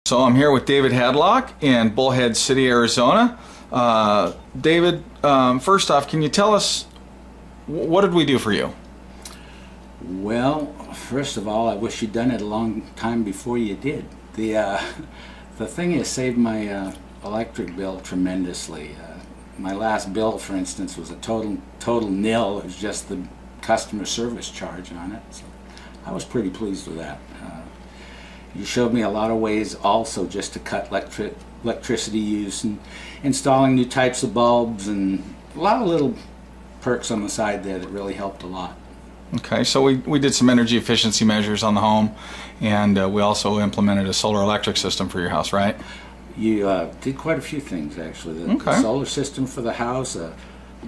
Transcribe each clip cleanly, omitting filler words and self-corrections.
So I'm here with David Hadlock in Bullhead City, Arizona. David, first off, can you tell us what did we do for you? Well, first of all, I wish you'd done it a long time before you did. The thing is, saved my electric bill tremendously. My last bill, for instance, was a total nil. It was just the customer service charge on it. So I was pretty pleased with that. You showed me a lot of ways also just to cut electricity use and installing new types of bulbs and a lot of little perks on the side there that really helped a lot. Okay, so we did some energy efficiency measures on the home, and we also implemented a solar electric system for your house, right? You did quite a few things, actually. The solar system for the house, a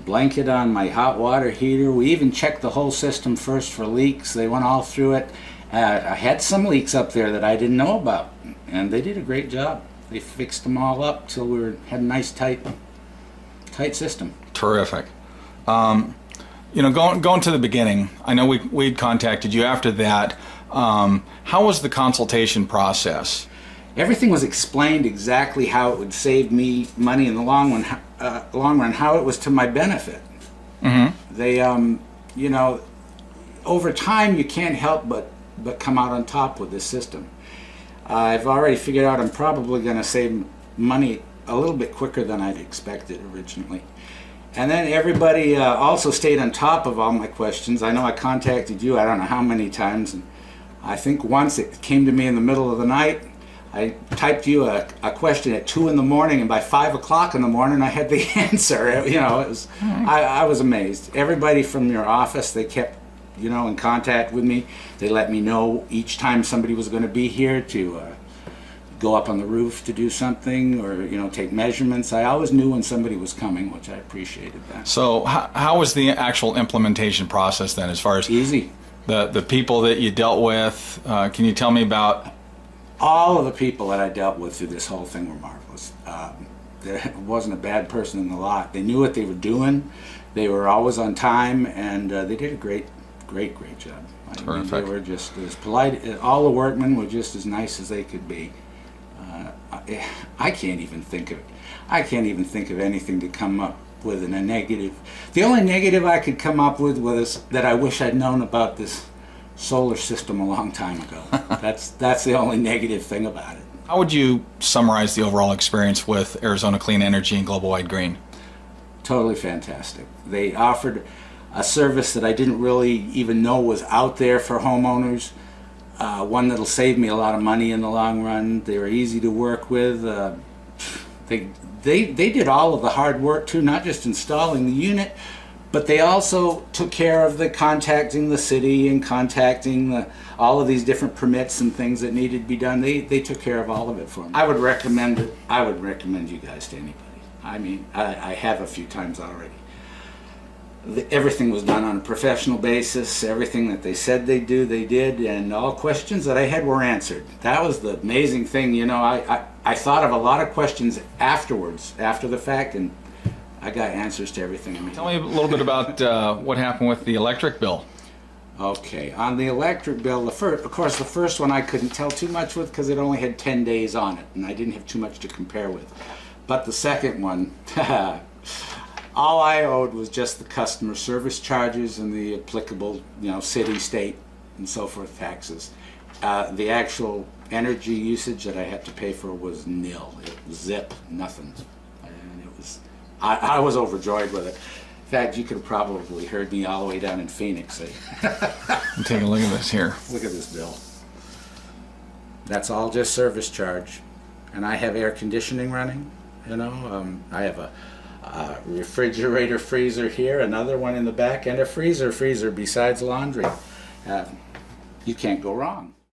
blanket on my hot water heater. We even checked the whole system first for leaks. They went all through it. I had some leaks up there that I didn't know about, and they did a great job. They fixed them all up till we had a nice tight system. Terrific. You know, going to the beginning, I know we'd contacted you after that. How was the consultation process? Everything was explained exactly how it would save me money in the long run, how it was to my benefit. Mm-hmm. They, you know, over time you can't help but come out on top with this system. I've already figured out I'm probably going to save money a little bit quicker than I'd expected originally. And then everybody also stayed on top of all my questions. I know I contacted you, I don't know how many times, and I think once it came to me in the middle of the night. I typed you a question at 2 in the morning, and by 5 o'clock in the morning I had the answer. You know, it was, I was amazed. Everybody from your office, they kept, you know, in contact with me. They let me know each time somebody was going to be here to go up on the roof to do something, or, you know, take measurements. I always knew when somebody was coming, which I appreciated that. So how was the actual implementation process then, as far as easy? The people that you dealt with, can you tell me about? All of the people that I dealt with through this whole thing were marvelous. There wasn't a bad person in the lot. They knew what they were doing. They were always on time, and they did a great job. I mean, they were just as polite. All the workmen were just as nice as they could be. I can't even think of anything to come up with in a negative. The only negative I could come up with was that I wish I'd known about this solar system a long time ago. That's the only negative thing about it. How would you summarize the overall experience with Arizona Clean Energy and Global White Green? Totally fantastic. They offered a service that I didn't really even know was out there for homeowners. One that'll save me a lot of money in the long run. They were easy to work with. They did all of the hard work too, not just installing the unit, but they also took care of the contacting the city and contacting all of these different permits and things that needed to be done. They took care of all of it for me. I would recommend it. I would recommend you guys to anybody. I mean, I have a few times already. Everything was done on a professional basis. Everything that they said they'd do, they did, and all questions that I had were answered. That was the amazing thing. You know, I thought of a lot of questions afterwards, after the fact, and I got answers to everything. Tell me a little bit about what happened with the electric bill. Okay, on the electric bill, of course the first one I couldn't tell too much with because it only had 10 days on it, and I didn't have too much to compare with. But the second one, all I owed was just the customer service charges and the applicable, you know, city, state, and so forth taxes. The actual energy usage that I had to pay for was nil. It was zip, nothing. And it was, I was overjoyed with it. In fact, you could have probably heard me all the way down in Phoenix. I'm taking a look at this here. Look at this bill. That's all just service charge. And I have air conditioning running, you know. I have a refrigerator freezer here, another one in the back, and a freezer besides laundry. You can't go wrong.